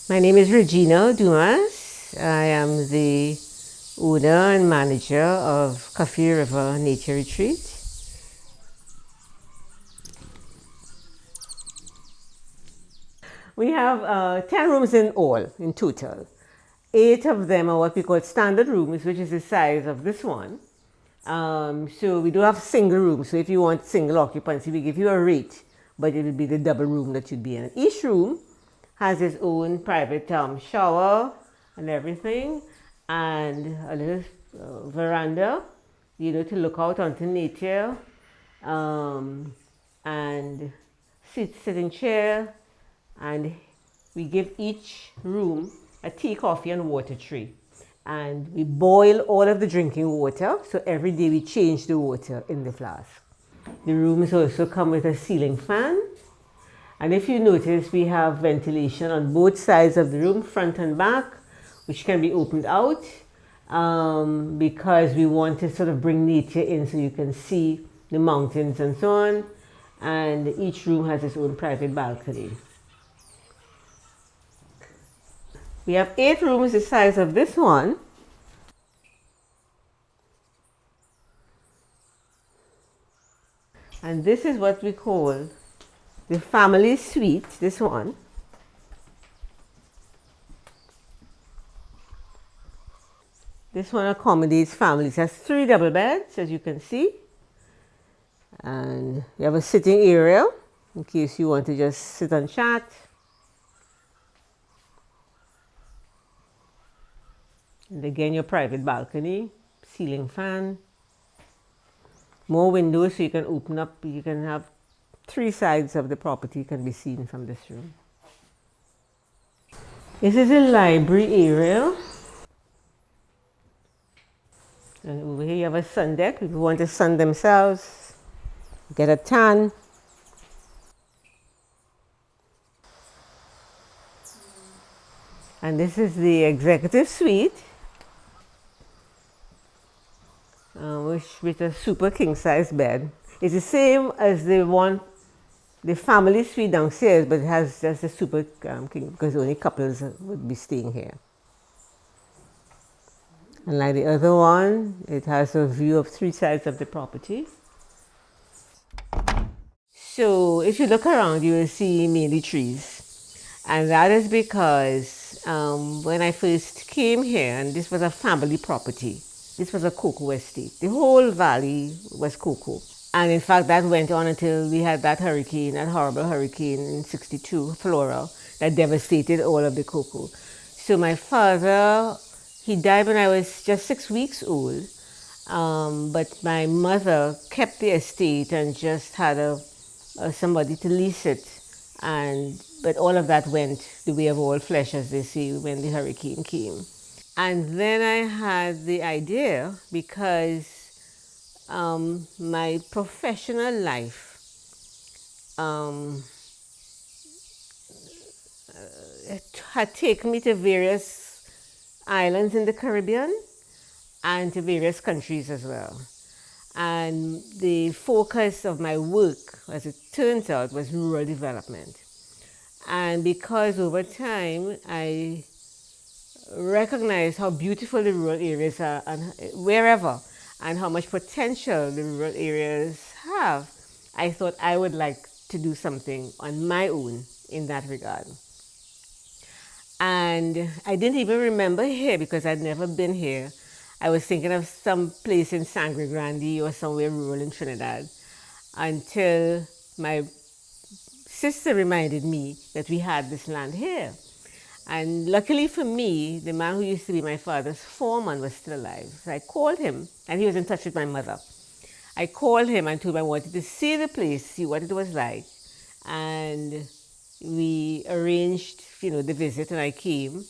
My name is Regina Dumas. I am the owner and manager of Cuffie River Nature Retreat. We have 10 rooms in all, in total. 8 of them are what we call standard rooms, which is the size of this one. So we do have single rooms. So if you want single occupancy, we give you a rate, but it will be the double room that you'd be in. Each room has its own private shower and everything, and a little veranda, to look out onto nature, and sitting chair, and we give each room a tea, coffee, and water tray. And we boil all of the drinking water, so every day we change the water in the flask. The rooms also come with a ceiling fan. And if you notice, we have ventilation on both sides of the room, front and back, which can be opened out because we want to sort of bring nature in so you can see the mountains and so on. And each room has its own private balcony. We have 8 rooms the size of this one. And this is what we call the family suite, this one. This one accommodates families. It has 3 double beds, as you can see. And you have a sitting area in case you want to just sit and chat. And again, your private balcony, ceiling fan, more windows so you can open up. You can have 3 sides of the property can be seen from this room. This is a library area. And over here you have a sun deck. If you want to sun themselves, get a tan. And this is the executive suite. With a super king size bed. It's the same as the family suite downstairs, but it has just a super king because only couples would be staying here. And like the other one, it has a view of 3 sides of the property. So if you look around, you will see mainly trees. And that is because when I first came here, and this was a family property, this was a cocoa estate. The whole valley was cocoa. And in fact, that went on until we had that hurricane, that horrible hurricane in '62, Flora, that devastated all of the cocoa. So my father, he died when I was just 6 weeks old. But my mother kept the estate and just had somebody to lease it. But all of that went the way of all flesh, as they say, when the hurricane came. And then I had the idea because my professional life had taken me to various islands in the Caribbean and to various countries as well. And the focus of my work, as it turns out, was rural development. And because over time I recognize how beautiful the rural areas are and wherever, and how much potential the rural areas have, I thought I would like to do something on my own in that regard. And I didn't even remember here because I'd never been here. I was thinking of some place in Sangre Grande or somewhere rural in Trinidad until my sister reminded me that we had this land here. And luckily for me, the man who used to be my father's foreman was still alive. So I called him, and he was in touch with my mother. I called him and told him I wanted to see the place, see what it was like. And we arranged, the visit, and I came.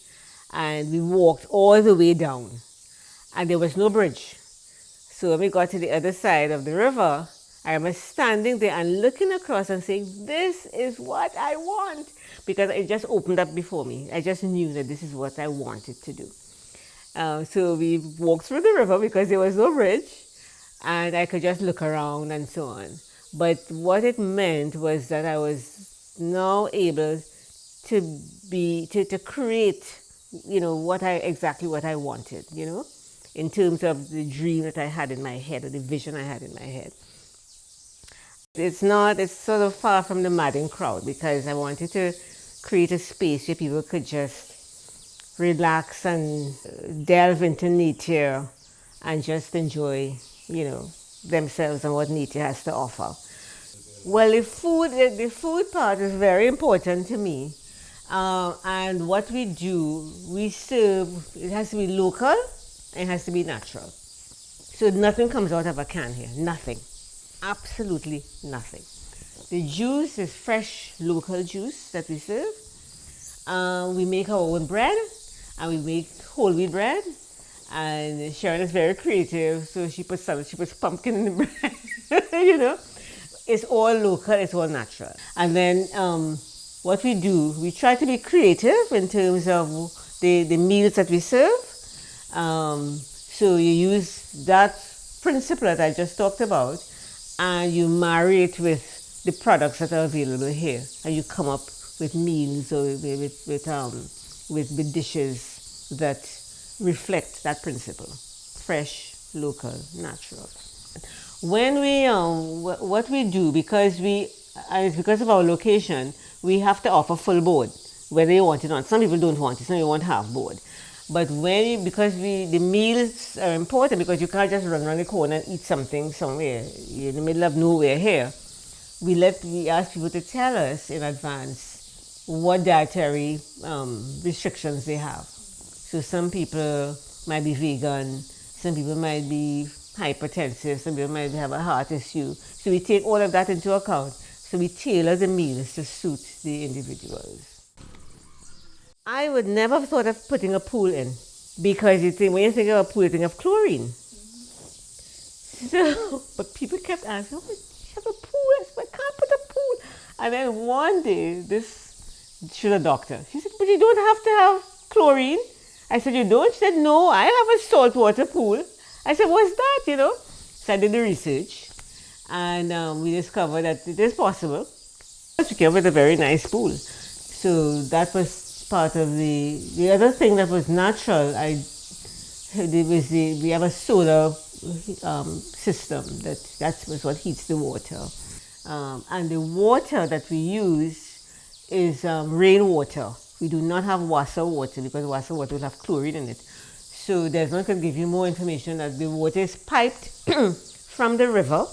And we walked all the way down. And there was no bridge. So when we got to the other side of the river, I remember standing there and looking across and saying, this is what I want. Because it just opened up before me. I just knew that this is what I wanted to do. So we walked through the river because there was no bridge. And I could just look around and so on. But what it meant was that I was now able to to create, exactly what I wanted, in terms of the dream that I had in my head, or the vision I had in my head. It's sort of far from the madding crowd, because I wanted to create a space where people could just relax and delve into nature and just enjoy, themselves and what nature has to offer. Well, the food part is very important to me. And what we do, we serve, it has to be local, and it has to be natural. So nothing comes out of a can here, nothing. Absolutely nothing. The juice is fresh local juice that we serve. We make our own bread, and we make whole wheat bread. And Sharon is very creative, so she puts pumpkin in the bread. It's all local, it's all natural. And then what we do, we try to be creative in terms of the meals that we serve. So you use that principle that I just talked about, and you marry it with the products that are available here, and you come up with meals or with dishes that reflect that principle: fresh, local, natural. When we what we do, because it's because of our location, we have to offer full board, whether you want it or not. Some people don't want it, some people want half board. But the meals are important, because you can't just run around the corner and eat something somewhere. You're in the middle of nowhere here. We ask people to tell us in advance what dietary restrictions they have. So some people might be vegan, some people might be hypertensive, some people might have a heart issue. So we take all of that into account. So we tailor the meals to suit the individuals. I would never have thought of putting a pool in, because when you think of a pool, you think of chlorine. So, but people kept asking, "Oh, you have a pool? I said, I can't put a pool." And then one day, she's a doctor. She said, "But you don't have to have chlorine." I said, "You don't?" She said, "No, I have a saltwater pool." I said, "What's that?" So I did the research, and we discovered that it is possible. We came with a very nice pool. So that was part of the other thing that was natural. We have a solar system that was what heats the water, and the water that we use is rainwater. We do not have Wassa water, because Wassa water will have chlorine in it. So there's not going to give you more information that the water is piped from the river,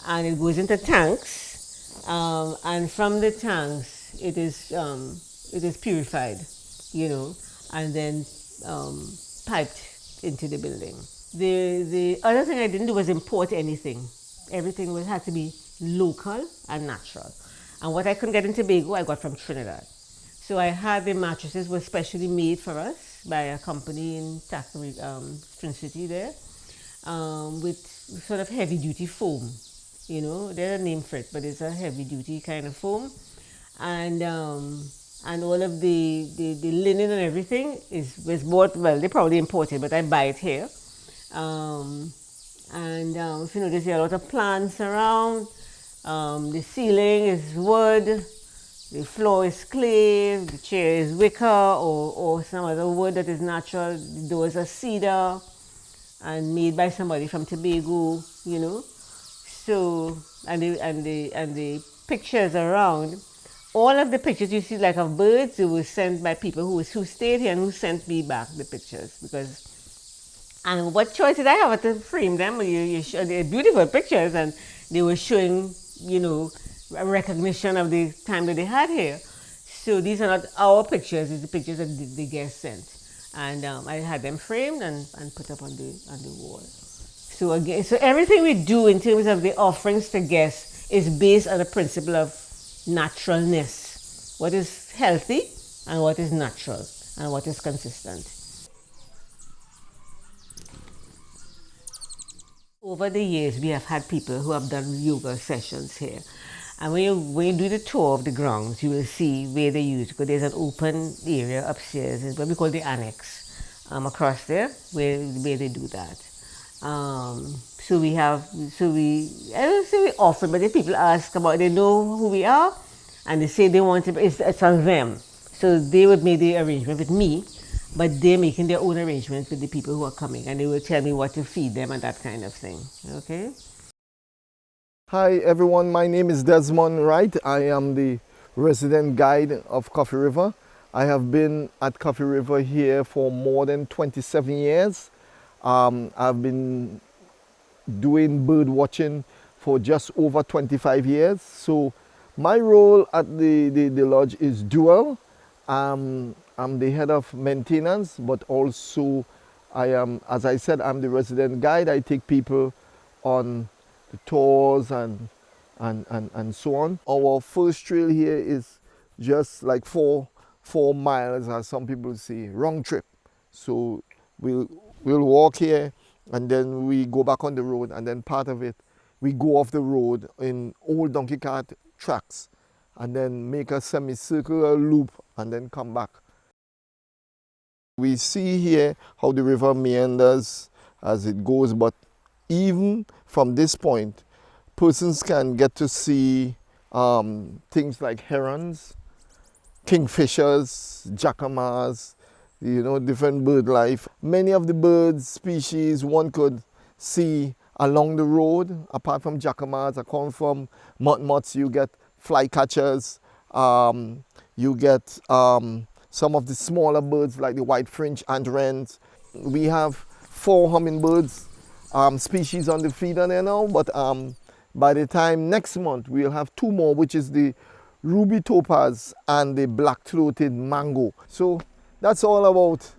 and it goes into tanks, and from the tanks it is purified, and then piped into the building. The other thing I didn't do was import anything. Everything had to be local and natural. And what I couldn't get in Tobago, I got from Trinidad. So I had the mattresses were specially made for us by a company in Spring City there, with sort of heavy duty foam. There's a name for it, but it's a heavy duty kind of foam. And all of the linen and everything was bought. Well, they probably imported, but I buy it here. If you notice, there are a lot of plants around. The ceiling is wood. The floor is clay. The chair is wicker or some other wood that is natural. The doors are cedar and made by somebody from Tobago. So and the pictures around. All of the pictures you see, like of birds, it was sent by people who stayed here and who sent me back the pictures. And what choice did I have to frame them? They're beautiful pictures, and they were showing, a recognition of the time that they had here. So these are not our pictures; it's the pictures that the guests sent, and I had them framed and put up on the wall. So again, everything we do in terms of the offerings to guests is based on the principle of naturalness. What is healthy and what is natural and what is consistent. Over the years, we have had people who have done yoga sessions here. And when you do the tour of the grounds, you will see where they use, because there's an open area upstairs, it's what we call the annex, across there, where they do that. I don't say we offer, but if people ask about, they know who we are, and they say they want to, it's on them. So they would make the arrangement with me, but they're making their own arrangements with the people who are coming, and they will tell me what to feed them and that kind of thing. Okay? Hi everyone, my name is Desmond Wright. I am the resident guide of Cuffie River. I have been at Cuffie River here for more than 27 years. I've been doing bird watching for just over 25 years. So my role at the lodge is dual. I'm the head of maintenance, but also I am, as I said, I'm the resident guide. I take people on the tours and so on. Our first trail here is just like four miles, as some people say, round trip. So we'll walk here and then we go back on the road, and then part of it we go off the road in old donkey cart tracks and then make a semicircular loop and then come back. We see here how the river meanders as it goes, but even from this point, persons can get to see things like herons, kingfishers, jacamars, different bird life. Many of the bird species one could see along the road, apart from jacamars, according from motmots, you get flycatchers, you get some of the smaller birds like the white fringe ant wrens. We have 4 hummingbirds species on the feeder there now, but by the time next month we'll have 2 more, which is the ruby topaz and the black-throated mango. So that's all about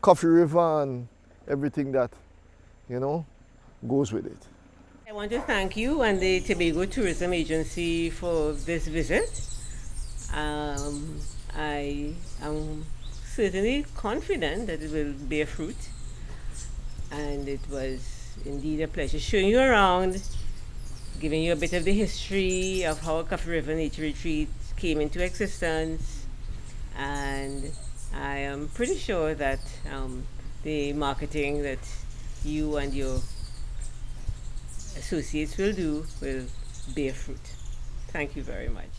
Cuffie River and everything that goes with it. I want to thank you and the Tobago Tourism Agency for this visit. I am certainly confident that it will bear fruit, and it was indeed a pleasure showing you around, giving you a bit of the history of how Cuffie River Nature Retreat came into existence, and I am pretty sure that the marketing that you and your associates will do will bear fruit. Thank you very much.